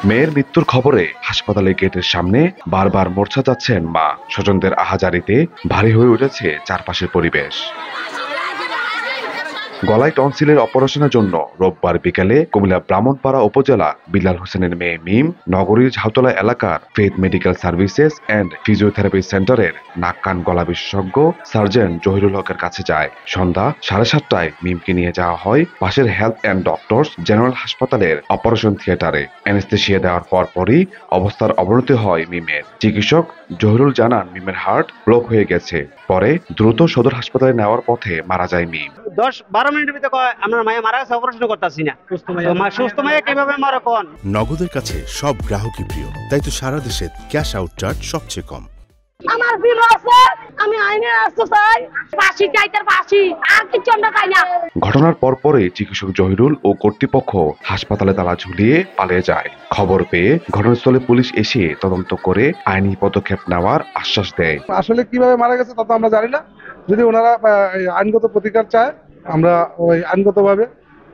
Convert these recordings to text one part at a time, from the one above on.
মেয়ের মৃত্যুর খবরে হাসপাতালের গেটের সামনে বারবার মূর্ছা যাচ্ছেন মা। স্বজনদের আহাজারিতে ভারী হয়ে উঠেছে চারপাশের পরিবেশ। গলায় টনসিলের অপারেশনের জন্য রোববার বিকেলে কুমিল্লা ব্রাহ্মণপাড়া উপজেলা বিলাল হোসেনের মেয়ে মিম নগরীর ঝাউতলা এলাকার faith medical services and physiotherapy সেন্টারের নাক কান গলা বিশেষজ্ঞ সার্জন জহিরুল হকের কাছে যায়। সন্ধ্যা 7:30টায় মিমকে নিয়ে যাওয়া হয় পাশের হেলথ অ্যান্ড ডক্টরস জেনারেল হাসপাতালের অপারেশন থিয়েটারে। অ্যানেস্থেসিয়া দেওয়ার পরপরই অবস্থার অবনতি হয় মিমের। চিকিৎসক জহিরুল জানান মিমের হার্ট ব্লক হয়ে গেছে। পরে দ্রুত সদর হাসপাতালে নেওয়ার পথে মারা যায় মিম। 10-12 মিনিটের ভিতরে আমার মায়া মারা গেছে, অপারেশন করতেছি না। সুস্থ মায়া কিভাবে মারা কোন? নগদের কাছে সব গ্রাহকই প্রিয়, তাই তো সারা দেশে ক্যাশ আউট চার্জ সবচেয়ে কম। আমার বিল আছে, আমি আইনে আসতে চাই, ফাঁসি চাই, তার ফাঁসি, আর কিছু আমরা চাই না। ঘটনার পরপরই চিকিৎসক জহিরুল ও কর্তৃপক্ষ হাসপাতালে তালা ঝুলিয়ে পালিয়ে যায়। খবর পেয়ে ঘটনাস্থলে পুলিশ এসে তদন্ত করে আইনি পদক্ষেপ নেওয়ার আশ্বাস দেয়। আসলে কিভাবে মারা গেছে তা তো আমরা জানি না। যদি ওনারা আইনগত প্রতিকার চায়, আমরা ওই আইনগতভাবে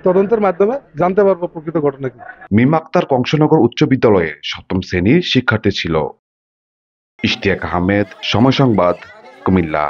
তদন্তের মাধ্যমে জানতে পারবো প্রকৃত ঘটনা কি। মিম আক্তার কংসনগর উচ্চ বিদ্যালয়ের 7ম শ্রেণীর শিক্ষার্থী ছিল। ইশতিয়াক আহমেদ, সময় সংবাদ, কুমিল্লা।